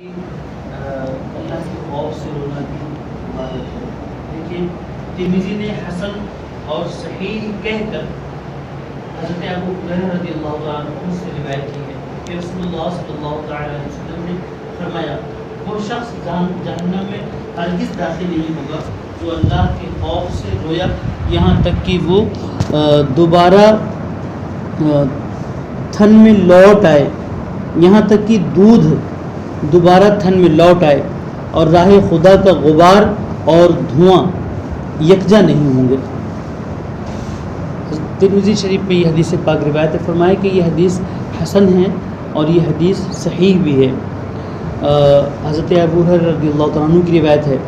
اللہ کے خوف سے رونا کی عبادت ہے. لیکن ترمذی نے حسن اور صحیح کہہ کر حضرت ابو ہریرہ رضی اللہ تعالیٰ عنہ سے روایت کی ہے کہ رسول اللہ صلی اللہ تعالیٰ علیہ وسلم نے فرمایا وہ شخص جہنم میں ہرگز داخل نہیں ہوگا جو اللہ کے خوف سے رویا یہاں تک کہ وہ دوبارہ تھن میں لوٹ آئے، یہاں تک کہ دودھ دوبارہ تھن میں لوٹ آئے اور راہ خدا کا غبار اور دھواں یکجا نہیں ہوں گے. ترمذی شریف میں یہ حدیث پاک روایت فرمائے کہ یہ حدیث حسن ہے اور یہ حدیث صحیح بھی ہے. حضرت ابو ہریرہ رضی اللہ تعالیٰ عنہ کی روایت ہے،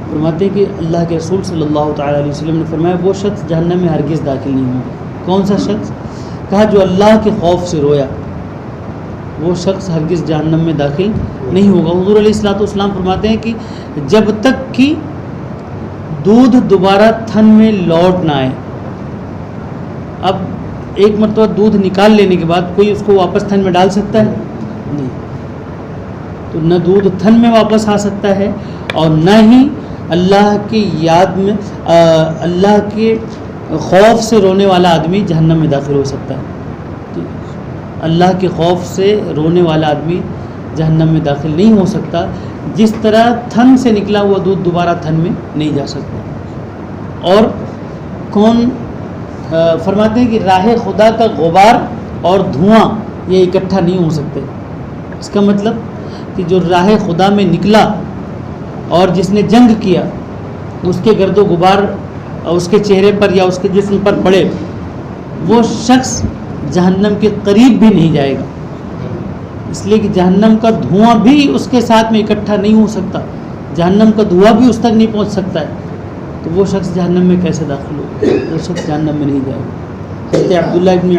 فرماتے ہیں کہ اللہ کے رسول صلی اللہ تعالیٰ علیہ وسلم نے فرمایا وہ شخص جہنم میں ہرگز داخل نہیں ہوگا. کون سا شخص؟ کہا جو اللہ کے خوف سے رویا، وہ شخص ہرگز جہنم میں داخل نہیں ہوگا. حضور علیہ الصلوۃ والسلام فرماتے ہیں کہ جب تک کہ دودھ دوبارہ تھن میں لوٹ نہ آئے. اب ایک مرتبہ دودھ نکال لینے کے بعد کوئی اس کو واپس تھن میں ڈال سکتا ہے؟ نہیں. تو نہ دودھ تھن میں واپس آ سکتا ہے اور نہ ہی اللہ کی یاد میں اللہ کے خوف سے رونے والا آدمی جہنم میں داخل ہو سکتا ہے. اللہ کے خوف سے رونے والا آدمی جہنم میں داخل نہیں ہو سکتا. جس طرح تھن سے نکلا ہوا دودھ دوبارہ تھن میں نہیں جا سکتا. اور کون فرماتے ہیں کہ راہ خدا کا غبار اور دھواں یہ اکٹھا نہیں ہو سکتے. اس کا مطلب کہ جو راہ خدا میں نکلا اور جس نے جنگ کیا اس کے گرد و غبار اس کے چہرے پر یا اس کے جسم پر پڑے، وہ شخص جہنم کے قریب بھی نہیں جائے گا. اس لیے کہ جہنم کا دھواں بھی اس کے ساتھ میں اکٹھا نہیں ہو سکتا، جہنم کا دھواں بھی اس تک نہیں پہنچ سکتا ہے. تو وہ شخص جہنم میں کیسے داخل ہو؟ وہ شخص جہنم میں نہیں جائے گا. حضرت عبداللہ ابن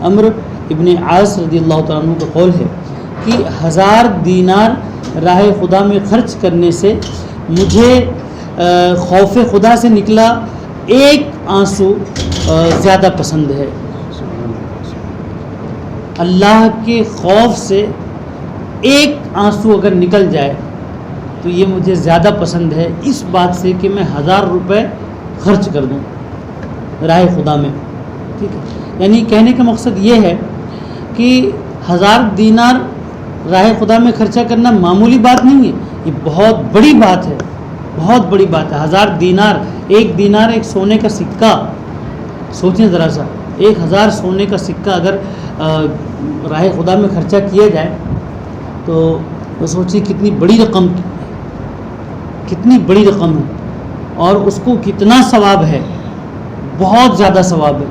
عمرو ابن عاص رضی اللہ تعالیٰ عنہ کا قول ہے کہ 1000 دینار راہ خدا میں خرچ کرنے سے مجھے خوف خدا سے نکلا ایک آنسو زیادہ پسند ہے. اللہ کے خوف سے ایک آنسو اگر نکل جائے تو یہ مجھے زیادہ پسند ہے اس بات سے کہ میں 1000 روپے خرچ کر دوں راہ خدا میں. ٹھیک ہے، یعنی کہنے کا مقصد یہ ہے کہ 1000 دینار راہ خدا میں خرچہ کرنا معمولی بات نہیں ہے، یہ بہت بڑی بات ہے، بہت بڑی بات ہے. 1000 دینار، ایک دینار ایک سونے کا سکہ. سوچیں ذرا سا، 1000 سونے کا سکہ اگر راہ خدا میں خرچہ کیا جائے تو سوچیں کتنی بڑی رقم، کتنی بڑی رقم ہے اور اس کو کتنا ثواب ہے، بہت زیادہ ثواب ہے.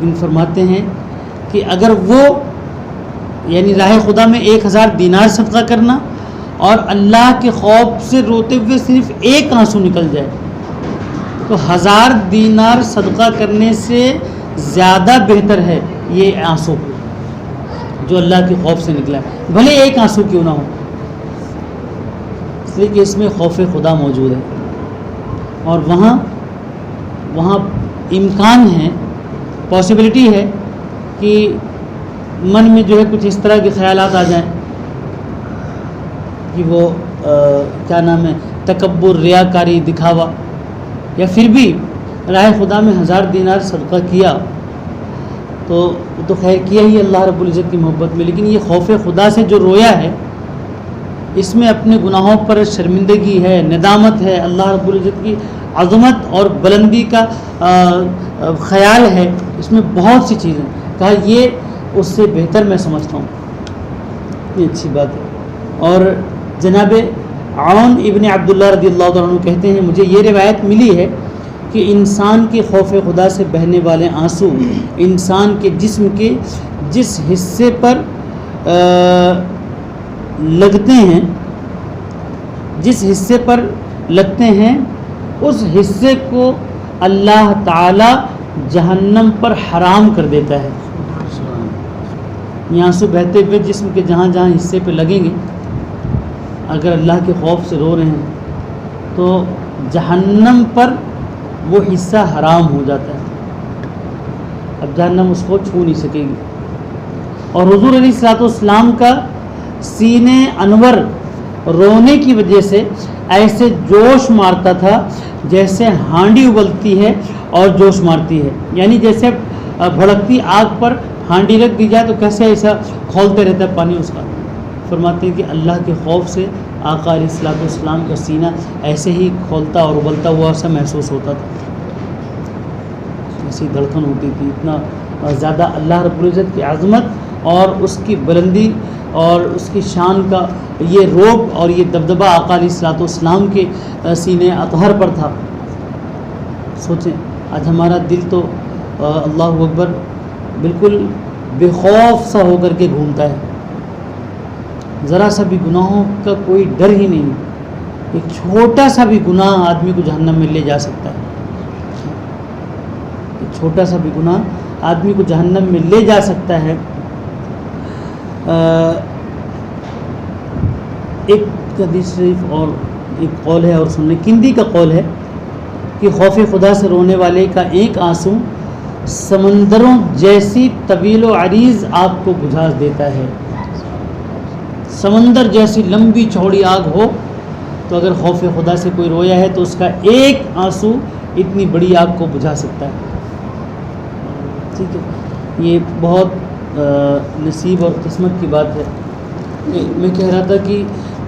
ان فرماتے ہیں کہ اگر وہ یعنی راہ خدا میں 1000 دینار صدقہ کرنا اور اللہ کے خوف سے روتے ہوئے صرف ایک آنسو نکل جائے تو 1000 دینار صدقہ کرنے سے زیادہ بہتر ہے یہ آنسو جو اللہ کے خوف سے نکلا ہے، بھلے ایک آنسو کیوں نہ ہو. اس لیے کہ اس میں خوف خدا موجود ہے اور وہاں امکان ہے، پاسبلٹی ہے کہ من میں جو ہے کچھ اس طرح کے خیالات آ جائیں کہ وہ کیا نام ہے، تکبر، ریاکاری، دکھاوا. یا پھر بھی راہ خدا میں 1000 دینار صدقہ کیا تو خیر کیا ہی اللہ رب العزت کی محبت میں، لیکن یہ خوف خدا سے جو رویا ہے اس میں اپنے گناہوں پر شرمندگی ہے، ندامت ہے، اللہ رب العزت کی عظمت اور بلندی کا خیال ہے، اس میں بہت سی چیزیں. کہا یہ اس سے بہتر میں سمجھتا ہوں، یہ اچھی بات ہے. اور جناب عون ابن عبداللہ رضی اللہ تعالیٰ عنہ کہتے ہیں مجھے یہ روایت ملی ہے کہ انسان کے خوف خدا سے بہنے والے آنسو انسان کے جسم کے جس حصے پر لگتے ہیں، جس حصے پر لگتے ہیں اس حصے کو اللہ تعالی جہنم پر حرام کر دیتا ہے. یہ آنسو بہتے ہوئے جسم کے جہاں جہاں حصے پہ لگیں گے، اگر اللہ کے خوف سے رو رہے ہیں تو جہنم پر وہ حصہ حرام ہو جاتا ہے. اب جہنم اس کو چھو نہیں سکے گی. اور حضور علیہ الصلوۃ والسلام کا سینے انور رونے کی وجہ سے ایسے جوش مارتا تھا جیسے ہانڈی ابلتی ہے اور جوش مارتی ہے، یعنی جیسے بھڑکتی آگ پر ہانڈی رکھ دی جائے تو کیسے ایسا کھولتے رہتا ہے پانی اس کا۔ فرماتے ہیں کہ اللہ کے خوف سے آقا علیہ الصلوۃ والسلام کا سینہ ایسے ہی کھولتا اور ابلتا ہوا سا محسوس ہوتا تھا، ایسی دھڑکن ہوتی تھی۔ اتنا زیادہ اللہ رب العزت کی عظمت اور اس کی بلندی اور اس کی شان کا یہ روب اور یہ دبدبہ آقا علیہ الصلوۃ والسلام کے سینے اطہر پر تھا۔ سوچیں آج ہمارا دل تو اللہ اکبر بالکل بے خوف سا ہو کر کے گھومتا ہے، ذرا سا بھی گناہوں کا کوئی ڈر ہی نہیں، ایک چھوٹا سا بھی گناہ آدمی کو جہنم میں لے جا سکتا ہے، ایک چھوٹا سا بھی گناہ آدمی کو جہنم میں لے جا سکتا ہے۔ ایک حدیث شریف اور ایک قول ہے اور سننے کندی کا قول ہے کہ خوف خدا سے رونے والے کا ایک آنسو سمندروں جیسی طویل و عریض آگ کو بجھا دیتا ہے۔ سمندر جیسی لمبی چوڑی آگ ہو تو اگر خوف خدا سے کوئی رویا ہے تو اس کا ایک آنسو اتنی بڑی آگ کو بجھا سکتا ہے۔ ٹھیک ہے، یہ بہت نصیب اور قسمت کی بات ہے۔ میں کہہ رہا تھا کہ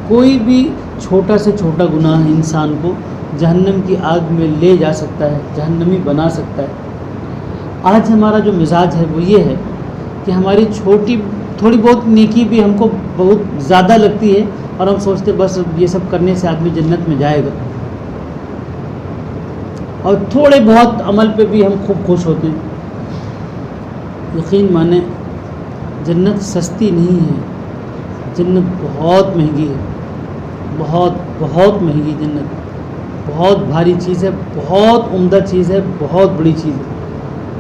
کوئی بھی چھوٹا سے چھوٹا گناہ انسان کو جہنم کی آگ میں لے جا سکتا ہے، جہنمی بنا سکتا ہے۔ آج ہمارا جو مزاج ہے وہ یہ ہے کہ ہماری تھوڑی بہت نیکی بھی ہم کو بہت زیادہ لگتی ہے اور ہم سوچتے بس یہ سب کرنے سے آدمی جنت میں جائے گا، اور تھوڑے بہت عمل پہ بھی ہم خوب خوش ہوتے ہیں۔ یقین مانیں جنت سستی نہیں ہے، جنت بہت مہنگی ہے، بہت بہت مہنگی جنت، بہت بھاری چیز ہے، بہت عمدہ چیز ہے، بہت بڑی چیز ہے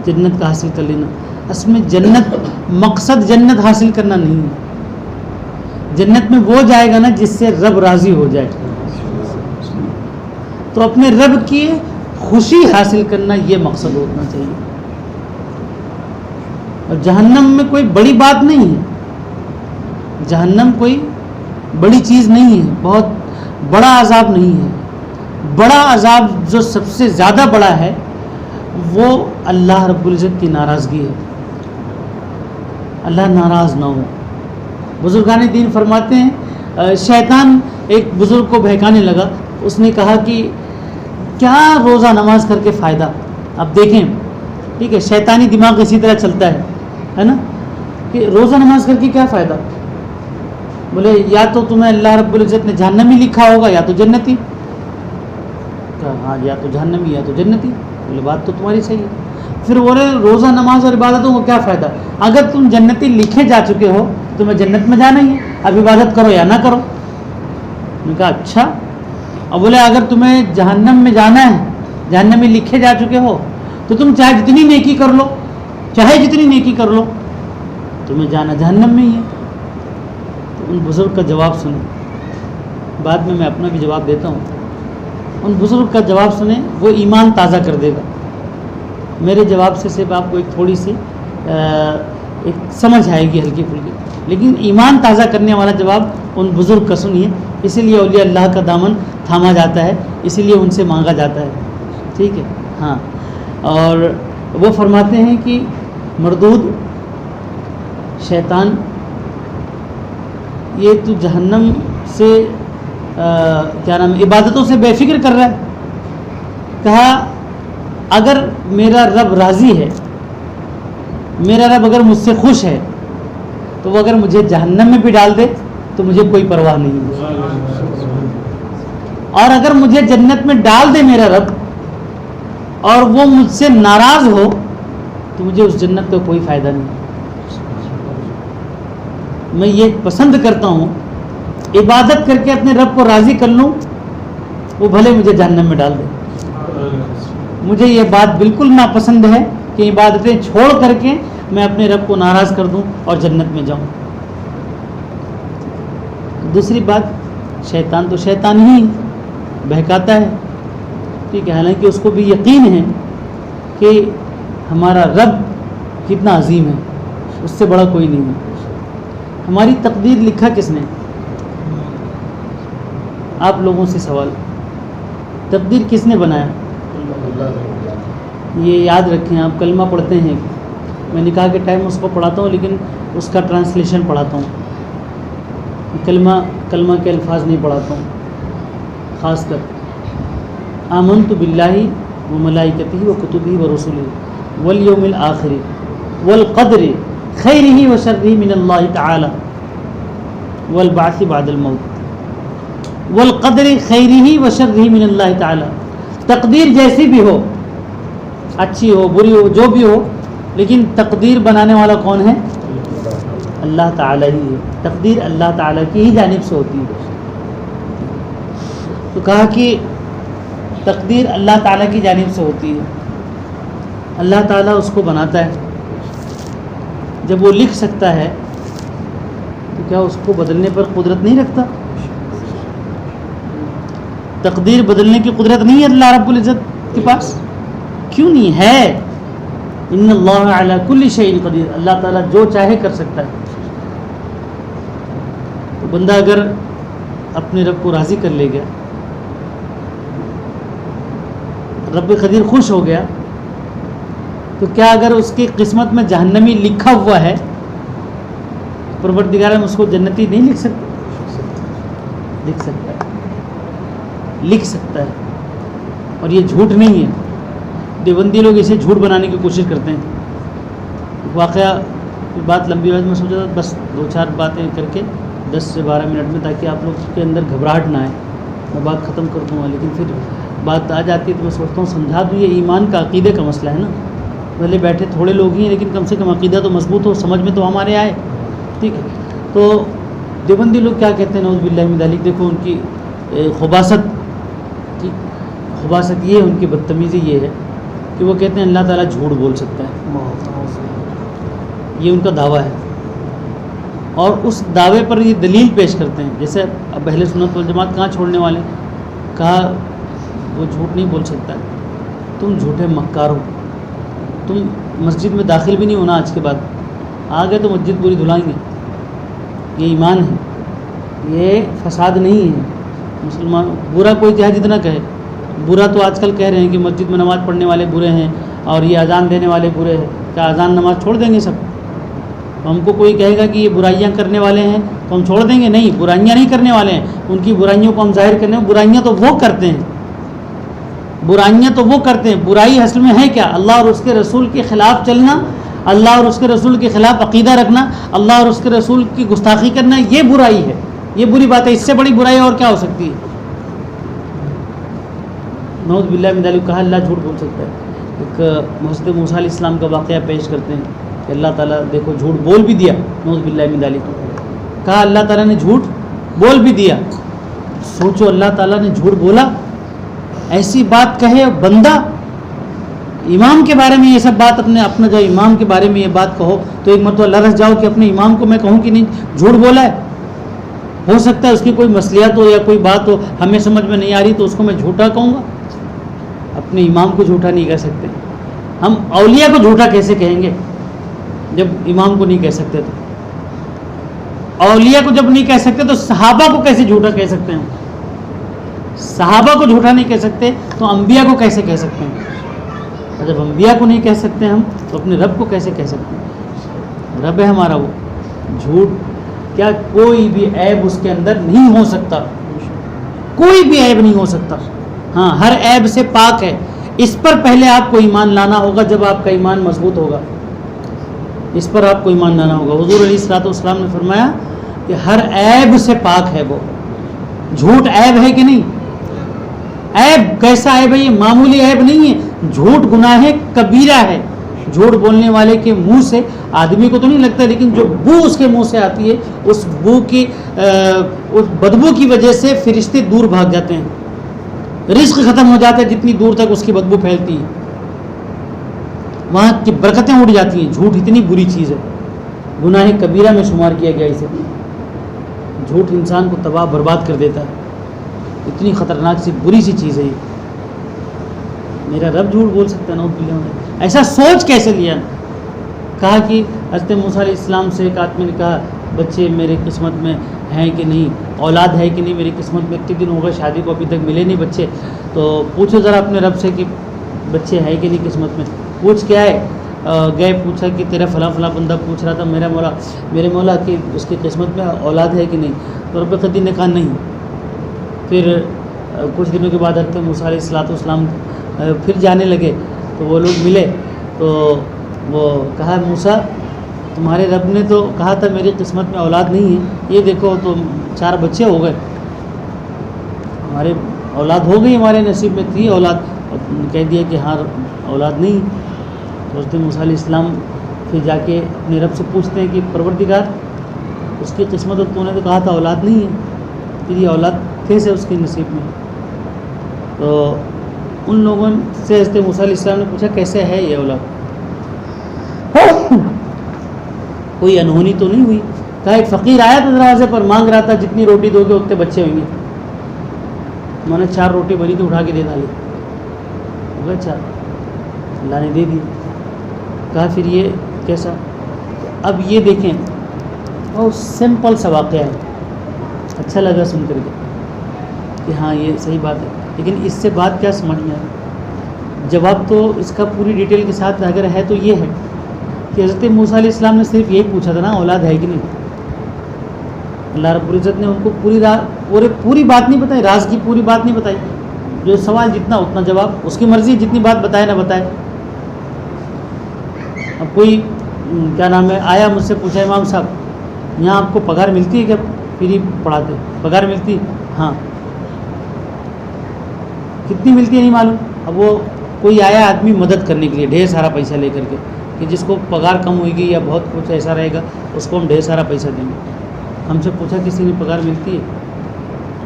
جنت کا حاصل کر لینا۔ اصل میں جنت مقصد جنت حاصل کرنا نہیں ہے، جنت میں وہ جائے گا نا جس سے رب راضی ہو جائے، تو اپنے رب کی خوشی حاصل کرنا یہ مقصد ہونا چاہیے۔ اور جہنم میں کوئی بڑی بات نہیں ہے، جہنم کوئی بڑی چیز نہیں ہے، بہت بڑا عذاب نہیں ہے۔ بڑا عذاب جو سب سے زیادہ بڑا ہے وہ اللہ رب العزت کی ناراضگی ہے، اللہ ناراض نہ ہو۔ بزرگان دین فرماتے ہیں شیطان ایک بزرگ کو بہکانے لگا، اس نے کہا کہ کیا روزہ نماز کر کے فائدہ؟ اب دیکھیں ٹھیک ہے، شیطانی دماغ اسی طرح چلتا ہے نا، کہ روزہ نماز کر کے کیا فائدہ؟ بولے یا تو تمہیں اللہ رب العزت نے جہنمی لکھا ہوگا یا تو جنتی۔ ہاں یا تو جہنمی یا تو جنتی۔ بولے بات تو تمہاری صحیح ہے۔ پھر بولے روزہ نماز اور عبادتوں کو کیا فائدہ؟ اگر تم جنتی لکھے جا چکے ہو تمہیں جنت میں جانا ہی ہے، اب عبادت کرو یا نہ کرو۔ میں نے کہا اچھا۔ اور بولے اگر تمہیں جہنم میں جانا ہے، جہنم میں لکھے جا چکے ہو تو تم چاہے جتنی نیکی کر لو، چاہے جتنی نیکی کر لو، تمہیں جانا جہنم میں ہی ہے۔ تو ان بزرگ کا جواب سنیں، بعد میں اپنا بھی جواب دیتا ہوں۔ ان بزرگ کا جواب سنیں، وہ ایمان تازہ کر دے گا۔ میرے جواب سے صرف آپ کو ایک تھوڑی سی ایک سمجھ آئے گی ہلکی پھلکی، لیکن ایمان تازہ کرنے والا جواب ان بزرگ کا سنیے۔ اسی لیے اولیاء اللہ کا دامن تھاما جاتا ہے، اسی لیے ان سے مانگا جاتا ہے، ٹھیک ہے۔ ہاں، اور وہ فرماتے ہیں کہ مردود شیطان، یہ تو جہنم سے کیا نام عبادتوں سے بے فکر کر رہا ہے۔ کہا اگر میرا رب راضی ہے، میرا رب اگر مجھ سے خوش ہے تو وہ اگر مجھے جہنم میں بھی ڈال دے تو مجھے کوئی پرواہ نہیں ہے، اور اگر مجھے جنت میں ڈال دے میرا رب اور وہ مجھ سے ناراض ہو تو مجھے اس جنت کا کوئی فائدہ نہیں۔ میں یہ پسند کرتا ہوں عبادت کر کے اپنے رب کو راضی کر لوں، وہ بھلے مجھے جہنم میں ڈال دے۔ مجھے یہ بات بالکل ناپسند ہے کہ عبادتیں چھوڑ کر کے میں اپنے رب کو ناراض کر دوں اور جنت میں جاؤں۔ دوسری بات، شیطان تو شیطان ہی بہکاتا ہے، ٹھیک ہے، حالانکہ اس کو بھی یقین ہے کہ ہمارا رب کتنا عظیم ہے، اس سے بڑا کوئی نہیں ہے۔ ہماری تقدیر لکھا کس نے؟ آپ لوگوں سے سوال، تقدیر کس نے بنایا؟ یہ یاد رکھیں، آپ کلمہ پڑھتے ہیں، میں نکاح کے ٹائم اس کو پڑھاتا ہوں لیکن اس کا ٹرانسلیشن پڑھاتا ہوں، کلمہ کے الفاظ نہیں پڑھاتا ہوں. خاص کر آمنت باللہ و ملائکتہ و کتبہ و رسلہ والیوم الآخر والقدر خیرہ و شرہ من اللہ تعالی والبعث بعد الموت والقدر خیرہ و شرہ من اللہ تعالی. تقدیر جیسی بھی ہو، اچھی ہو بری ہو جو بھی ہو، لیکن تقدیر بنانے والا کون ہے؟ اللہ تعالیٰ ہی ہے. تقدیر اللہ تعالیٰ کی ہی جانب سے ہوتی ہے. تو کہا کہ تقدیر اللہ تعالیٰ کی جانب سے ہوتی ہے. اللہ تعالیٰ اس کو بناتا ہے. جب وہ لکھ سکتا ہے تو کیا اس کو بدلنے پر قدرت نہیں رکھتا؟ تقدیر بدلنے کی قدرت نہیں ہے اللہ رب العزت کے پاس؟ کیوں نہیں ہے؟ ان اللہ علی کل شیء قدیر. اللہ تعالیٰ جو چاہے کر سکتا ہے. تو بندہ اگر اپنے رب کو راضی کر لے گیا، رب قدیر خوش ہو گیا، تو کیا اگر اس کی قسمت میں جہنمی لکھا ہوا ہے، پروردگار ہم اس کو جنتی نہیں لکھ سکتے؟ لکھ سکتا ہے، لکھ سکتا ہے. اور یہ جھوٹ نہیں ہے. دیوبندی لوگ اسے جھوٹ بنانے کی کوشش کرتے ہیں. واقعہ بات لمبی بات میں سوچا تھا بس 2-4 باتیں کر کے 10 سے 12 منٹ میں، تاکہ آپ لوگ کے اندر گھبراہٹ نہ آئے. میں بات ختم کر دوں گا، لیکن پھر بات آ جاتی ہے تو میں سوچتا ہوں سمجھا دوں. یہ ایمان کا عقیدے کا مسئلہ ہے نا. پہلے بیٹھے تھوڑے لوگ ہی ہیں، لیکن کم سے کم عقیدہ تو مضبوط ہو، سمجھ میں تو ہمارے آئے. ٹھیک ہے. تو دیوبندی لوگ کیا کہتے ہیں؟ نعوذ باللہ من ذالک. دیکھو ان کی خباثت، خباثت یہ ہے، ان کی بدتمیزی یہ ہے کہ وہ کہتے ہیں اللہ تعالیٰ جھوٹ بول سکتا ہے. یہ ان کا دعویٰ ہے، اور اس دعوے پر یہ دلیل پیش کرتے ہیں. جیسے اب اہل سنت والجماعت کہاں چھوڑنے والے؟ کہا وہ جھوٹ نہیں بول سکتا ہے، تم جھوٹے مکار ہو. تم مسجد میں داخل بھی نہیں ہونا آج کے بعد، آ گئے تو مسجد پوری دھلائیں گے. یہ ایمان ہے، یہ فساد نہیں ہے. مسلمان برا کوئی چاہے جتنا کہے، برا تو آج کل کہہ رہے ہیں کہ مسجد میں نماز پڑھنے والے برے ہیں اور یہ اذان دینے والے برے ہیں. کیا اذان نماز چھوڑ دیں گے سب؟ ہم کو کوئی کہے گا کہ یہ برائیاں کرنے والے ہیں تو ہم چھوڑ دیں گے؟ نہیں، برائیاں نہیں کرنے والے ہیں. ان کی برائیوں کو ہم ظاہر کرنے، برائیاں تو وہ کرتے ہیں، برائیاں تو وہ کرتے ہیں. برائی اصل میں ہے کیا؟ اللہ اور اس کے رسول کے خلاف چلنا، اللہ اور اس کے رسول کے خلاف عقیدہ رکھنا، اللہ اور اس کے رسول کی گستاخی کرنا، یہ برائی ہے، یہ بری بات ہے. اس سے بڑی برائی اور کیا ہو سکتی ہے؟ نعوذ باللہ من ذالک. کہا اللہ جھوٹ بول سکتا ہے. ایک حضرت موسیٰ علیہ السلام کا واقعہ پیش کرتے ہیں کہ اللہ تعالیٰ دیکھو جھوٹ بول بھی دیا. نعوذ باللہ من ذالک. کہا اللہ تعالیٰ نے جھوٹ بول بھی دیا. سوچو اللہ تعالیٰ نے جھوٹ بولا، ایسی بات کہے بندہ امام کے بارے میں یہ سب بات، اپنا جو امام کے بارے میں یہ بات کہو تو ایک مرتبہ لرز جاؤ کہ اپنے امام کو میں کہوں کہ نہیں جھوٹ بولا ہے. ہو سکتا ہے اس کی کوئی مصلیحت ہو یا کوئی بات ہو ہمیں سمجھ میں نہیں آ رہی تو اس کو میں جھوٹا کہوں گا. اپنے امام کو جھوٹا نہیں کہہ سکتے. ہم اولیاء کو جھوٹا کیسے کہیں گے جب امام کو نہیں کہہ سکتے؟ تو اولیاء کو جب نہیں کہہ سکتے تو صحابہ کو کیسے جھوٹا کہہ سکتے ہیں؟ صحابہ کو جھوٹا نہیں کہہ سکتے تو انبیاء کو کیسے کہہ سکتے ہیں؟ اور جب انبیاء کو نہیں کہہ سکتے ہم تو اپنے رب کو کیسے کہہ سکتے ہیں؟ رب ہے ہمارا وہ. جھوٹ کیا کوئی بھی عیب اس کے اندر نہیں ہو سکتا، کوئی بھی عیب نہیں ہو سکتا. ہاں ہر عیب سے پاک ہے. اس پر پہلے آپ کو ایمان لانا ہوگا. جب آپ کا ایمان مضبوط ہوگا اس پر آپ کو ایمان لانا ہوگا. حضور علیہ الصلوۃ والسلام نے فرمایا کہ ہر عیب سے پاک ہے وہ. جھوٹ عیب ہے کہ نہیں؟ عیب کیسا عیب ہے؟ یہ معمولی عیب نہیں ہے. جھوٹ گناہ کبیرہ ہے. جھوٹ بولنے والے کے منہ سے آدمی کو تو نہیں لگتا، لیکن جو بو اس کے منہ سے آتی ہے اس بو کی اس بدبو کی وجہ سے فرشتے دور بھاگ جاتے ہیں، رزق ختم ہو جاتا ہے جتنی دور تک اس کی بدبو پھیلتی ہے، وہاں کی برکتیں اڑ جاتی ہیں. جھوٹ اتنی بری چیز ہے، گناہ کبیرہ میں شمار کیا گیا اسے. جھوٹ انسان کو تباہ برباد کر دیتا ہے. اتنی خطرناک سی بری سی چیز ہے یہ. میرا رب جھوٹ بول سکتا ہے؟ نعوذ باللہ. ایسا سوچ کیسے لیا؟ کہا کہ حضرت موسیٰ علیہ السلام سے ایک آدمی نے کہا بچے میرے قسمت میں ہیں کہ نہیں، اولاد ہے کہ نہیں میری قسمت میں، اتنے دن ہو گئے شادی کو ابھی تک ملے نہیں بچے، تو پوچھو ذرا اپنے رب سے کہ بچے ہیں کہ نہیں قسمت میں۔ پوچھ کے آئے، گئے پوچھا کہ تیرا فلاں فلاں بندہ پوچھ رہا تھا میرے مولا کہ اس کی قسمت میں اولاد ہے کہ نہیں، تو رب قدیر نے کہا نہیں۔ پھر کچھ دنوں کے بعد حضرت موسیٰ علیہ السلام پھر جانے لگے، تو وہ لوگ ملے، تو وہ کہا موسیٰ تمہارے رب نے تو کہا تھا میری قسمت میں اولاد نہیں ہے، یہ دیکھو تو 4 بچے ہو گئے، ہمارے اولاد ہو گئی، ہمارے نصیب میں تھی اولاد، کہہ دیا کہ ہاں اولاد نہیں۔ تو حضرت موسیٰ علیہ السلام پھر جا کے اپنے رب سے پوچھتے ہیں کہ پروردگار اس کی قسمت تو نے تو کہا تھا اولاد نہیں ہے، پھر یہ اولاد کیسے اس کی نصیب میں؟ تو ان لوگوں سے حضرت موسیٰ علیہ السلام نے پوچھا کیسے ہے یہ اولاد؟ کوئی انہونی تو نہیں ہوئی؟ کہا ایک فقیر آیا تھا دروازے پر، مانگ رہا تھا جتنی روٹی دو گے اتنے بچے ہوئیں گے، میں نے 4 روٹی بنی تو اٹھا کے دے ڈالی، ہو گئے 4، اللہ نے دے دی۔ کہا پھر یہ کیسا؟ اب یہ دیکھیں بہت سمپل سا واقعہ ہے، اچھا لگا سن کر کے کہ ہاں یہ صحیح بات ہے، لیکن اس سے بات کیا سمجھ میں آئی؟ جواب تو اس کا پوری ڈیٹیل کے ساتھ اگر ہے تو یہ ہے کہ حضرت موسیٰ علیہ السلام نے صرف یہی پوچھا تھا نا اولاد ہے کہ نہیں، اللہ رب العزت نے ان کو پوری بات نہیں بتائی، راز کی پوری بات نہیں بتائی، جو سوال جتنا اتنا جواب، اس کی مرضی جتنی بات بتائے نہ بتائے۔ اب کوئی کیا نام ہے آیا مجھ سے پوچھا امام صاحب یہاں آپ کو پگار ملتی ہے کیا فری پڑھاتے؟ پگار ملتی؟ ہاں۔ کتنی ملتی ہے نہیں معلوم۔ اب وہ کوئی آیا آدمی مدد کرنے کے لیے ڈھیر سارا پیسہ لے کر کے کہ جس کو پگار کم ہوئے گی یا بہت کچھ ایسا رہے گا اس کو ہم ڈھیر سارا پیسہ دیں گے۔ ہم سے پوچھا کسی نے پگار ملتی ہے؟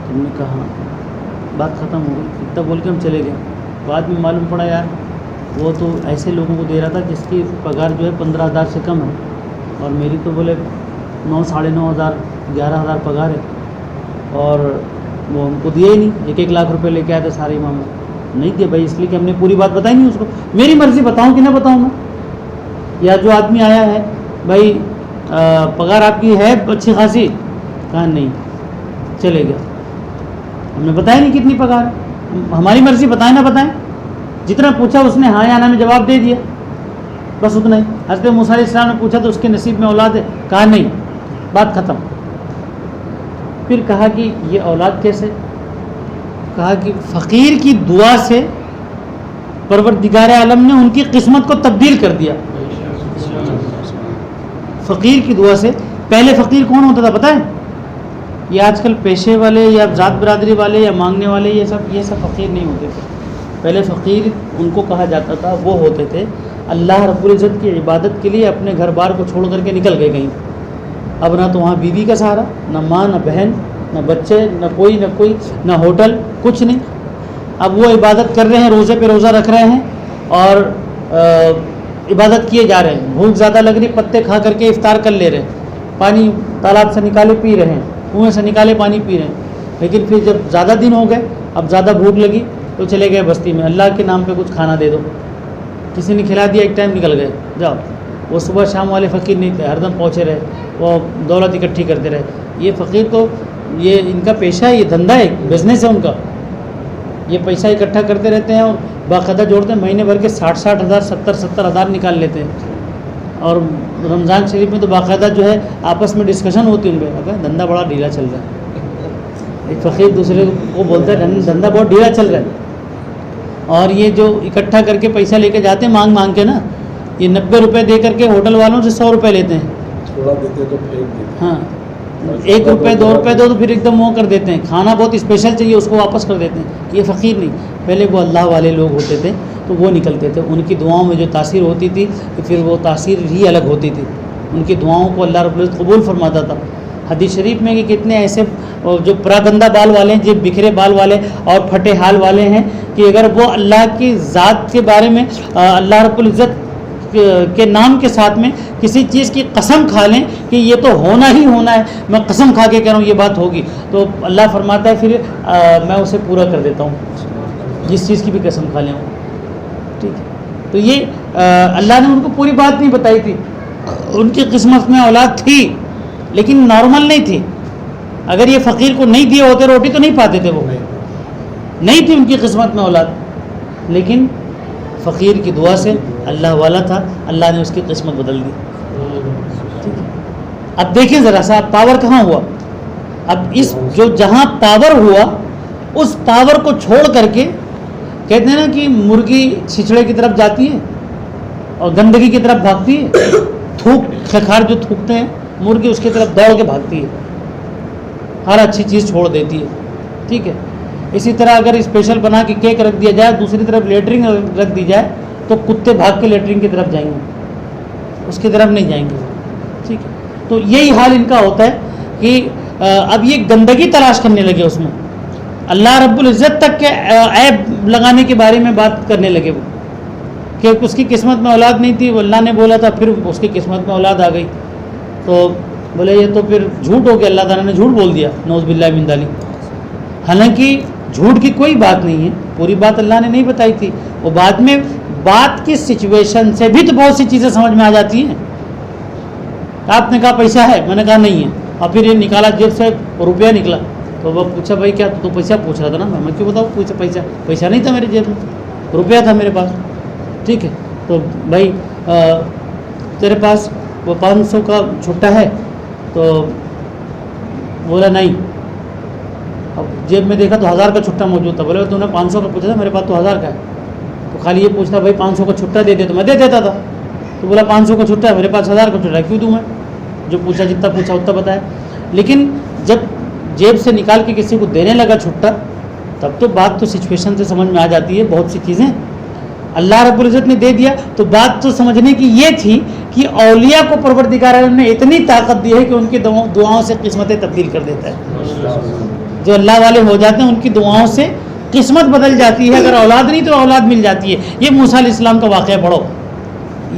ہم نے کہا ہاں، بات ختم ہو گئی، اتنا بول کے ہم چلے گئے۔ بعد میں معلوم پڑا یار وہ تو ایسے لوگوں کو دے رہا تھا جس کی پگار جو ہے 15,000 سے کم ہے، اور میری تو بولے 9 ساڑھے 9,000 11,000 پگار ہے، اور وہ ہم کو دیے ہی نہیں، 1-1 لاکھ روپے لے کے آئے تھے سارے امام نہیں دیا بھائی، اس لیے کہ ہم نے پوری بات بتائی نہیں اس کو، میری مرضی بتاؤں کہ نہ بتاؤں میں۔ یا جو آدمی آیا ہے بھائی پگار آپ کی ہے اچھی خاصی؟ کہا نہیں، چلے گیا، ہم نے بتایا نہیں کتنی پگار، ہماری مرضی بتائیں نہ بتائیں، جتنا پوچھا اس نے ہاں یا نہ میں جواب دے دیا، بس اتنا ہی۔ حضرت موسیٰ علیہ السلام نے پوچھا تو اس کے نصیب میں اولاد ہے؟ کہا نہیں، بات ختم۔ پھر کہا کہ یہ اولاد کیسے؟ کہا کہ فقیر کی دعا سے پروردگار عالم نے ان کی قسمت کو تبدیل کر دیا۔ فقیر کی دعا سے، پہلے فقیر کون ہوتا تھا پتہ ہے؟ یہ آج کل پیشے والے یا ذات برادری والے یا مانگنے والے یہ سب فقیر نہیں ہوتے تھے۔ پہلے فقیر ان کو کہا جاتا تھا، وہ ہوتے تھے اللہ رب العزت کی عبادت کے لیے اپنے گھر بار کو چھوڑ کر کے نکل گئے کہیں، اب نہ تو وہاں بیوی کا سہارا، نہ ماں نہ بہن نہ بچے نہ کوئی نہ ہوٹل، کچھ نہیں۔ اب وہ عبادت کر رہے ہیں، روزے پہ روزہ رکھ رہے ہیں اور عبادت کیے جا رہے ہیں، بھوک زیادہ لگ رہی پتے کھا کر کے افطار کر لے رہے ہیں، پانی تالاب سے نکالے پی رہے ہیں، کنویں سے نکالے پانی پی رہے ہیں، لیکن پھر جب زیادہ دن ہو گئے اب زیادہ بھوک لگی تو چلے گئے بستی میں، اللہ کے نام پہ کچھ کھانا دے دو، کسی نے کھلا دیا، ایک ٹائم نکل گئے، جاؤ۔ وہ صبح شام والے فقیر نہیں تھے، ہر دم پہنچے رہے، وہ دولت اکٹھی کرتے رہے۔ یہ فقیر تو یہ ان کا پیشہ ہے، یہ دھندا ہے، بزنس ہے ان کا، یہ پیسہ اکٹھا کرتے رہتے ہیں اور باقاعدہ جوڑتے ہیں، مہینے بھر کے 60 ہزار 70 ہزار نکال لیتے ہیں، اور رمضان شریف میں تو باقاعدہ جو ہے آپس میں ڈسکشن ہوتی ہے ان پہ، اگر دھندا بڑا ڈھیلا چل رہا ہے، ایک فقیر دوسرے کو بولتا ہے دھندا بہت ڈھیلا چل رہا ہے۔ اور یہ جو اکٹھا کر کے پیسہ لے کے جاتے ہیں مانگ کے نا، یہ 90 روپے دے کر کے ہوٹل والوں سے 100 روپے لیتے ہیں، تھوڑا دیتے تو پھینک دیتے، ہاں 1 روپے 2 روپے دو تو پھر ایک دم وہ کر دیتے ہیں، کھانا بہت اسپیشل چاہیے اس کو واپس کر دیتے ہیں۔ یہ فقیر نہیں، پہلے وہ اللہ والے لوگ ہوتے تھے تو وہ نکلتے تھے، ان کی دعاؤں میں جو تاثیر ہوتی تھی پھر وہ تاثیر ہی الگ ہوتی تھی، ان کی دعاؤں کو اللہ رب العزت قبول فرماتا تھا۔ حدیث شریف میں کہ کتنے ایسے جو پراگندہ بال والے ہیں، جو بکھرے بال والے اور پھٹے حال والے ہیں کہ اگر وہ اللہ کی ذات کے بارے میں اللہ رب العزت کے نام کے ساتھ میں کسی چیز کی قسم کھا لیں کہ یہ تو ہونا ہی ہونا ہے، میں قسم کھا کے کہہ رہا ہوں یہ بات ہوگی، تو اللہ فرماتا ہے پھر میں اسے پورا کر دیتا ہوں، جس چیز کی بھی قسم کھا لیں وہ، ٹھیک ہے۔ تو یہ اللہ نے ان کو پوری بات نہیں بتائی تھی، ان کی قسمت میں اولاد تھی لیکن نارمل نہیں تھی. اگر یہ فقیر کو نہیں دیے ہوتے روٹی تو نہیں پاتے تھے, وہ نہیں تھی ان کی قسمت میں اولاد, لیکن فقیر کی دعا سے اللہ والا تھا, اللہ نے اس کی قسمت بدل دی. اب دیکھیں ذرا سا پاور کہاں ہوا. اب اس جو جہاں پاور ہوا اس پاور کو چھوڑ کر کے کہتے ہیں نا کہ مرغی چھچڑے کی طرف جاتی ہے اور گندگی کی طرف بھاگتی ہے, تھوک خکھار جو تھوکتے ہیں مرغی اس کی طرف دوڑ کے بھاگتی ہے, ہر اچھی چیز چھوڑ دیتی ہے. ٹھیک ہے, اسی طرح اگر اسپیشل بنا کے کیک رکھ دیا جائے, دوسری طرف لیٹرنگ رکھ دی جائے, تو کتے بھاگ کے لیٹرنگ کی طرف جائیں گے, اس کی طرف نہیں جائیں گے. ٹھیک ہے, تو یہی حال ان کا ہوتا ہے کہ اب یہ گندگی تلاش کرنے لگے اس میں, اللہ رب العزت تک کے عیب لگانے کے بارے میں بات کرنے لگے وہ, کہ اس کی قسمت میں اولاد نہیں تھی, وہ اللہ نے بولا تھا, پھر اس کی قسمت میں اولاد آ گئی. تو بولے یہ تو پھر جھوٹ ہو گیا, اللہ تعالیٰ نے جھوٹ بول دیا, نعوذ باللہ من ذالک. حالانکہ جھوٹ کی کوئی بات نہیں ہے, پوری بات اللہ نے نہیں بتائی تھی, وہ بعد میں بات کی سچویشن سے بھی تو بہت سی چیزیں سمجھ میں آ جاتی ہیں. آپ نے کہا پیسہ ہے, میں نے کہا نہیں ہے, اور پھر یہ نکالا جیب سے روپیہ نکلا, تو وہ پوچھا بھائی کیا تو پیسہ پوچھ رہا تھا نا, میں کیوں بتاؤں پوچھا پیسہ نہیں تھا میرے جیب میں, روپیہ تھا میرے پاس. ٹھیک ہے, تو بھائی تیرے پاس وہ 500 کا چھٹا ہے, تو بولا نہیں. اب جیب میں دیکھا تو 1000 کا چھٹا موجود تھا, بولے تو نے 500 کا پوچھا تھا, میرے پاس تو 1000 کا ہے. تو خالی یہ پوچھتا بھائی 500 کا چھٹا دے دے, تو میں دے دیتا تھا. تو بولا 500 کا چھٹا ہے, میرے پاس 1000 کا چھٹا ہے, کیوں دوں میں, جو پوچھا جتنا پوچھا اتنا بتایا. لیکن جب جیب سے نکال کے کسی کو دینے لگا چھٹا, تب تو بات تو سچویشن سے سمجھ میں آ جاتی ہے بہت سی چیزیں. اللہ رب العزت نے دے دیا تو بات تو سمجھنے کی یہ تھی کہ اولیاء کو پروردگار عالم نے اتنی طاقت دی ہے کہ ان کی دعاؤں سے قسمتیں تبدیل کر دیتا ہے. جو اللہ والے ہو جاتے ہیں ان کی دعاؤں سے قسمت بدل جاتی ہے. اگر اولاد نہیں تو اولاد مل جاتی ہے. یہ موسیٰ علیہ السلام کا واقعہ پڑھو,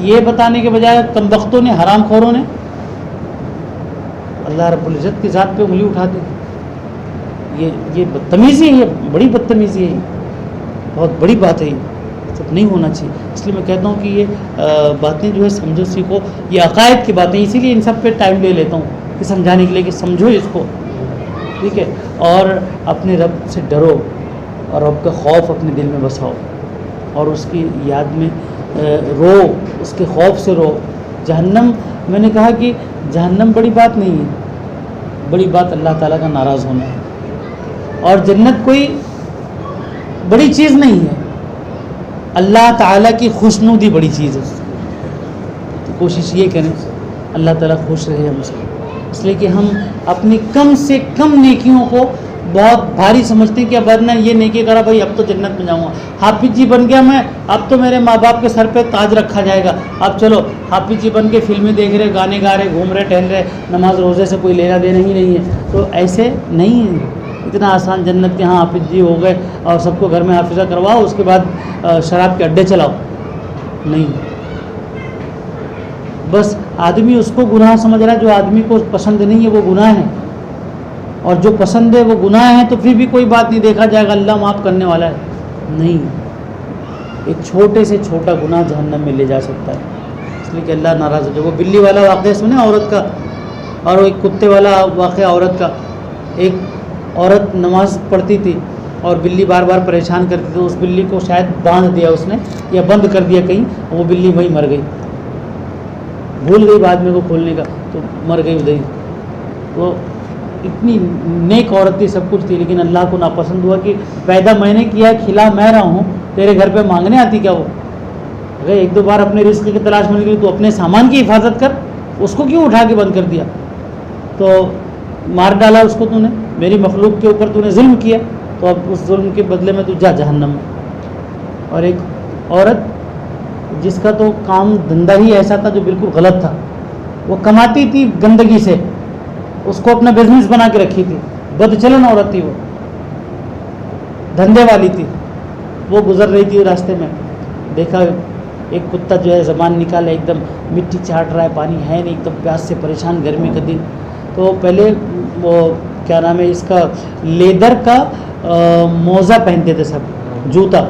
یہ بتانے کے بجائے کمبختوں نے, حرام خوروں نے اللہ رب العزت کی ذات پہ انگلی اٹھا دی. یہ بدتمیزی ہے, یہ بڑی بدتمیزی ہے, بہت بڑی بات ہے, یہ سب نہیں ہونا چاہیے. اس لیے میں کہتا ہوں کہ یہ باتیں جو ہے سمجھو سیکھو, یہ عقائد کی باتیں, اسی لیے ان سب پہ ٹائم لے لیتا ہوں کہ سمجھانے کے لیے کہ سمجھو اس کو. ٹھیک ہے, اور اپنے رب سے ڈرو اور رب کا خوف اپنے دل میں بساؤ اور اس کی یاد میں رو, اس کے خوف سے رو. جہنم, میں نے کہا کہ جہنم بڑی بات نہیں ہے, بڑی بات اللہ تعالیٰ کا ناراض ہونا ہے. اور جنت کوئی بڑی چیز نہیں ہے, اللہ تعالیٰ کی خوشنودی بڑی چیز ہے. تو کوشش یہ کریں اللہ تعالیٰ خوش رہے ہم سے, اس لیے کہ ہم اپنی کم سے کم نیکیوں کو بہت بھاری سمجھتے ہیں کہ اب میں یہ نیکی کرا بھائی اب تو جنت میں جاؤں گا, حافظ جی بن گیا میں, اب تو میرے ماں باپ کے سر پہ تاج رکھا جائے گا, اب چلو حافظ جی بن کے فلمیں دیکھ رہے, گانے گا رہے, گھوم رہے, ٹہل رہے, نماز روزے سے کوئی لینا دینا ہی نہیں ہے. تو ایسے نہیں ہے اتنا آسان جنت کے. ہاں حافظ جی ہو گئے اور سب کو گھر میں حافظہ کرواؤ, اس کے بعد شراب کے اڈے چلاؤ, نہیں. بس آدمی اس کو گناہ سمجھ رہا ہے جو آدمی کو پسند نہیں ہے, وہ گناہ ہے, اور جو پسند ہے وہ گناہ ہے. تو پھر بھی کوئی بات نہیں, دیکھا جائے گا اللہ معاف کرنے والا ہے. نہیں, ایک چھوٹے سے چھوٹا گناہ جہنم میں لے جا سکتا ہے, اس لیے کہ اللہ ناراض ہو جائے. وہ بلی والا واقعہ سنے عورت کا, اور ایک کتے والا واقعہ عورت کا. ایک عورت نماز پڑھتی تھی اور بلی بار بار پریشان کرتی تھی, اس بلی کو شاید باندھ دیا اس نے یا بند کر دیا کہیں, وہ بلی وہیں مر گئی, بھول گئی بعد میں کو کھولنے کا, تو مر گئی ادھر ہی. وہ اتنی نیک عورت تھی, سب کچھ تھی, لیکن اللہ کو ناپسند ہوا کہ پیدا میں نے کیا, کھلا میں رہا ہوں, تیرے گھر پہ مانگنے آتی کیا وہ. اگر ایک دو بار اپنے رزق کی تلاش میں نکلی تو اپنے سامان کی حفاظت کر, اس کو کیوں اٹھا کے بند کر دیا. تو مار ڈالا اس کو تو نے, میری مخلوق کے اوپر تو نے ظلم کیا, تو اب اس ظلم کے بدلے میں تو جا جہنم میں. اور ایک عورت جس کا تو کام دھندا ہی ایسا تھا جو بالکل غلط تھا, وہ کماتی تھی گندگی سے, اس کو اپنا بزنس بنا کے رکھی تھی, بدچلن عورت تھی, وہ دھندے والی تھی. وہ گزر رہی تھی راستے میں, دیکھا ایک کتا جو ہے زبان نکالے, ایک دم مٹی چاٹ رہا ہے, پانی ہے نہیں, ایک دم پیاس سے پریشان, گرمی کا دن. تو پہلے وہ کیا نام ہے اس کا, لیدر کا موزہ پہنتے تھے سب, جوتا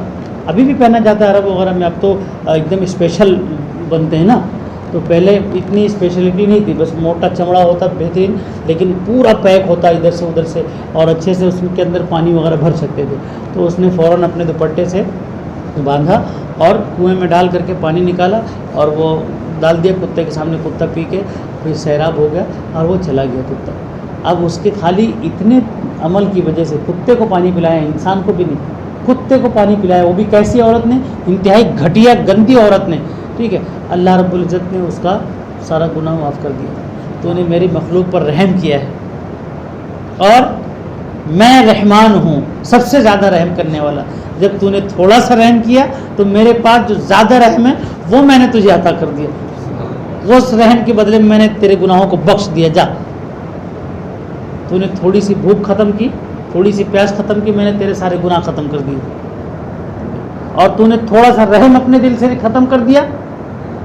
ابھی بھی پہنا جاتا ہے عرب وغیرہ میں, اب تو ایک دم اسپیشل بنتے ہیں نا. تو پہلے اتنی اسپیشلٹی نہیں تھی، بس موٹا چمڑا ہوتا بہترین، لیکن پورا پیک ہوتا ادھر سے ادھر سے، اور اچھے سے اس کے اندر پانی وغیرہ بھر سکتے تھے. تو اس نے فوراً اپنے دوپٹے سے باندھا اور کنویں میں ڈال کر کے پانی نکالا اور وہ ڈال دیا کتے کے سامنے. کتا پی کے پھر سیراب ہو گیا اور وہ چلا گیا کتا. اب اس کے خالی اتنے عمل کی وجہ سے کتے کو پانی پلایا، انسان کو بھی نہیں، کتے کو پانی پلایا، وہ بھی کیسی عورت نے، انتہائی گھٹیا گندی عورت نے. ٹھیک ہے، اللہ رب العزت نے اس کا سارا گناہ معاف کر دیا. تو نے میری مخلوق پر رحم کیا ہے، اور میں رحمان ہوں، سب سے زیادہ رحم کرنے والا. جب تو نے تھوڑا سا رحم کیا تو میرے پاس جو زیادہ رحم ہے وہ میں نے تجھے عطا کر دیا. اس رحم کے بدلے میں میں نے تیرے گناہوں کو بخش دیا. جا، تو نے تھوڑی سی بھوک ختم کی، تھوڑی سی پیاس ختم کی، میں نے تیرے سارے گناہ ختم کر دیے. اور تو نے تھوڑا سا رحم اپنے دل سے ختم کر دیا،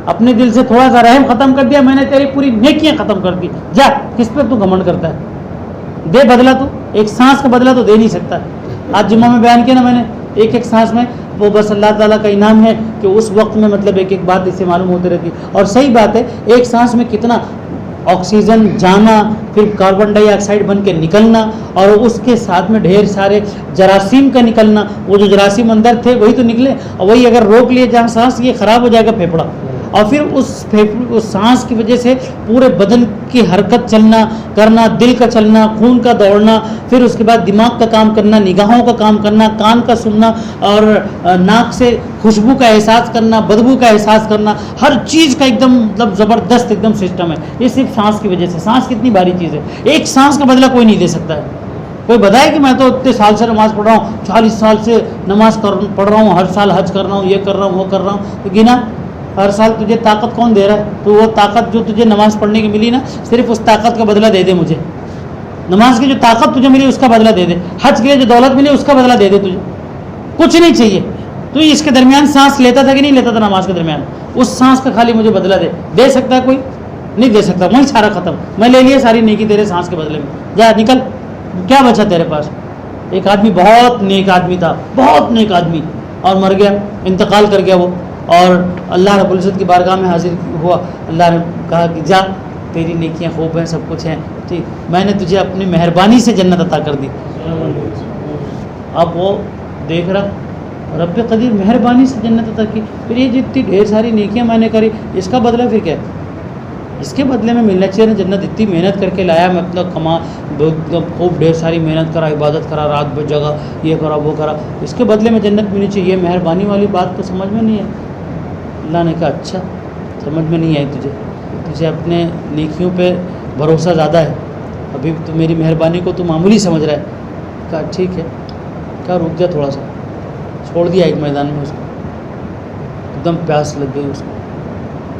اپنے دل سے تھوڑا سا رحم ختم کر دیا، میں نے تیری پوری نیکیاں ختم کر دی. جا، کس پہ تو گھمنڈ کرتا ہے؟ دے بدلہ. تو ایک سانس کا بدلہ تو دے نہیں سکتا. آج جمعہ میں بیان کیا نا میں نے، ایک ایک سانس میں وہ بس اللہ تعالیٰ کا انعام ہے کہ اس وقت میں مطلب ایک ایک بات اس سے معلوم ہوتی رہتی. اور صحیح بات ہے، ایک سانس میں کتنا آکسیجن جانا، پھر کاربن ڈائی آکسائڈ بن کے نکلنا، اور اس کے ساتھ میں ڈھیر سارے جراثیم کا نکلنا. وہ جو جراثیم اندر تھے وہی تو نکلے، اور وہی اگر روک لیے جہاں سانس، یہ خراب ہو جائے گا پھیپھڑا. اور پھر اس سانس کی وجہ سے پورے بدن کی حرکت چلنا کرنا، دل کا چلنا، خون کا دوڑنا، پھر اس کے بعد دماغ کا کام کرنا، نگاہوں کا کام کرنا، کان کا سننا، اور ناک سے خوشبو کا احساس کرنا، بدبو کا احساس کرنا، ہر چیز کا ایک دم مطلب زبردست ایک دم سسٹم ہے. یہ صرف سانس کی وجہ سے. سانس کتنی بھاری چیز ہے، ایک سانس کا بدلہ کوئی نہیں دے سکتا ہے. کوئی بتائے کہ میں تو اتنے سال سے نماز پڑھ رہا ہوں، 40 سال سے نماز پڑھ رہا ہوں، ہر سال حج کر رہا ہوں، یہ کر رہا ہوں، وہ کر رہا ہوں، تو گنا ہر سال تجھے طاقت کون دے رہا ہے؟ تو وہ طاقت جو تجھے نماز پڑھنے کی ملی نا، صرف اس طاقت کا بدلہ دے دے مجھے. نماز کی جو طاقت تجھے ملی اس کا بدلہ دے دے. حج کے لیے جو دولت ملی اس کا بدلہ دے دے. تجھے کچھ نہیں چاہیے. تو اس کے درمیان سانس لیتا تھا کہ نہیں لیتا تھا نماز کے درمیان؟ اس سانس کا خالی مجھے بدلہ دے. دے سکتا ہے کوئی؟ نہیں دے سکتا. وہیں سارا ختم. میں لے لیا ساری نیکی تیرے سانس کے بدلے میں. جا نکل. کیا بچا تیرے پاس؟ ایک آدمی بہت نیک آدمی تھا، بہت نیک آدمی، اور مر گیا، انتقال کر گیا وہ، اور اللہ رب العزت کی بارگاہ میں حاضر ہوا. اللہ نے کہا کہ جا، تیری نیکیاں خوب ہیں، سب کچھ ہیں، ٹھیک، میں نے تجھے اپنی مہربانی سے جنت عطا کر دی. اب وہ دیکھ رہا، رب قدیر مہربانی سے جنت عطا کی. پھر یہ جتنی ڈھیر ساری نیکیاں میں نے کری، اس کا بدلہ پھر کیا ہے؟ اس کے بدلے میں ملنا چاہیے نا جنت. اتنی محنت کر کے لایا میں، اپنا کما، خوب ڈھیر ساری محنت کرا، عبادت کرا، رات بھر جگہ، یہ کرا وہ کرا، اس کے بدلے میں جنت ملنی چاہیے. یہ مہربانی والی بات تو سمجھ میں نہیں ہے. اللہ نے کہا اچھا، سمجھ میں نہیں آئی تجھے اپنے نیکیوں پہ بھروسہ زیادہ ہے، ابھی تو میری مہربانی کو تو معمولی سمجھ رہا ہے. کہا ٹھیک ہے. کہا رک جا تھوڑا سا. چھوڑ دیا ایک میدان میں اس کو. ایک دم پیاس لگ گئی اس کو.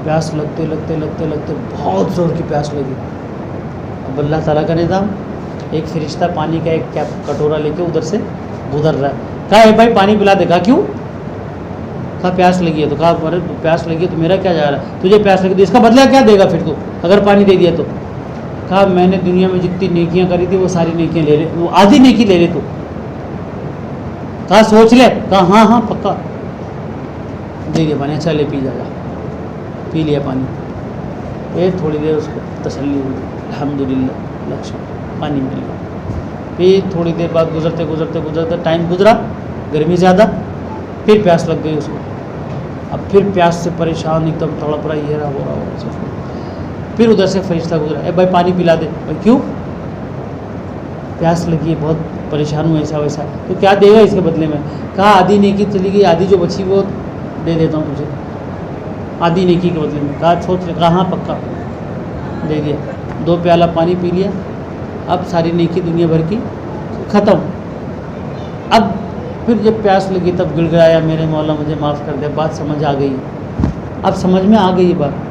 پیاس لگتے لگتے لگتے لگتے بہت زور کی پیاس لگی. اب اللہ تعالیٰ کا نظام، ایک فرشتہ پانی کا ایک کٹورا لے کے ادھر سے گزر رہا ہے. کہا اے بھائی پانی پلا دے. کہا کیوں؟ کہا پیاس لگی ہے. تو کہا ارے پیاس لگی ہے تو میرا کیا جا رہا ہے؟ تجھے پیاس لگی تو اس کا بدلہ کیا دے گا پھر تو اگر پانی دے دیا تو؟ کہا میں نے دنیا میں جتنی نیکیاں کری تھی وہ ساری نیکیاں لے لے، وہ آدھی نیکی لے لے تو. کہا سوچ لے. کہا ہاں ہاں پکا. دے دیا پانی. اچھا لے پی جا. پی لیا پانی. پھر تھوڑی دیر اس کو تسلی ہوئی، الحمدللہ، لکشم، پانی مل گیا. پھر تھوڑی دیر بعد گزرتے گزرتے گزرتے ٹائم گزرا، گرمی زیادہ، پھر پیاس لگ گئی اس کو. اب پھر پیاس سے پریشان ایک دم تڑپ رہا، یہ رہا ہو رہا. پھر ادھر سے فرشتہ گزرا. اے بھائی پانی پلا دے. بھائی کیوں؟ پیاس لگی ہے، بہت پریشان ہوں، ایسا ویسا. تو کیا دے گا اس کے بدلے میں؟ کہا آدھی نیکی چلی گئی، آدھی جو بچی وہ دے دیتا ہوں تجھے، آدھی نیکی کے بدلے میں. کہا سوچ لے. کہا ہاں پکا. دے دیا. 2 پیالہ پانی پی لیا. اب ساری نیکی دنیا بھر کی ختم. اب پھر جب پیاس لگی تب گڑ گڑایا، میرے مولا مجھے معاف کر دے. بات سمجھ آ گئی. اب سمجھ میں آ گئی یہ بات.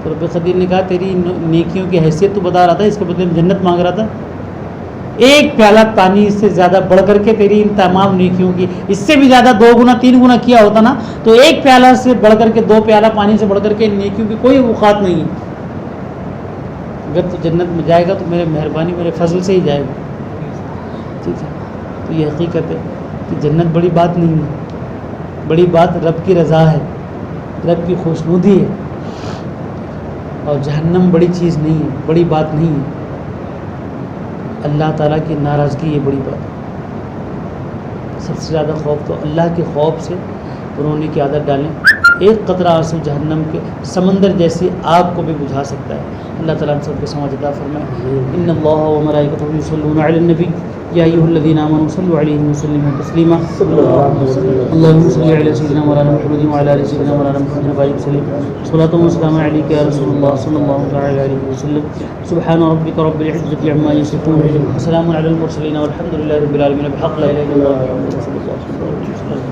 تو رب قدیر نے کہا تیری نیکیوں کی حیثیت تو بتا رہا تھا، اس کے بدلے میں جنت مانگ رہا تھا. ایک پیالہ پانی سے زیادہ بڑھ کر کے تیری ان تمام نیکیوں کی، اس سے بھی زیادہ 2 گنا 3 گنا کیا ہوتا نا، تو ایک پیالہ سے بڑھ کر کے 2 پیالہ پانی سے بڑھ کر کے نیکیوں کی کوئی اوقات نہیں ہے. اگر تو جنت میں جائے گا تو میرے مہربانی میرے فضل سے ہی جائے گا. ٹھیک ہے. تو یہ حقیقت ہے کہ جنت بڑی بات نہیں ہے، بڑی بات رب کی رضا ہے، رب کی خوشنودی ہے. اور جہنم بڑی چیز نہیں ہے، بڑی بات نہیں ہے. اللہ تعالیٰ کی ناراضگی یہ بڑی بات ہے. سب سے زیادہ خوف تو اللہ کے خوف سے رونے کی عادت ڈالیں. ایک قطرہ آنسو جہنم کے سمندر جیسی آگ کو بھی بجھا سکتا ہے. اللہ تعالیٰ ہم سب کے سمجھ عطا فرمائے. ان اللہ و ملائکتہ یصلون علی النبی یا ایھا الذین آمنوا صلوا علیہ وسلموا تسلیما. اللهم صل علی سیدنا مولانا محمد وعلی آل سیدنا مولانا محمد وبارک وسلم. صلاۃ و سلام علیک یا رسول اللہ صلی اللہ تعالی علیہ وسلم. سبحان ربک رب العزة عما یصفون وسلام علی المرسلین والحمد للہ رب العالمین بحق لا الہ الا اللہ محمد رسول اللہ صلی اللہ علیہ وسلم.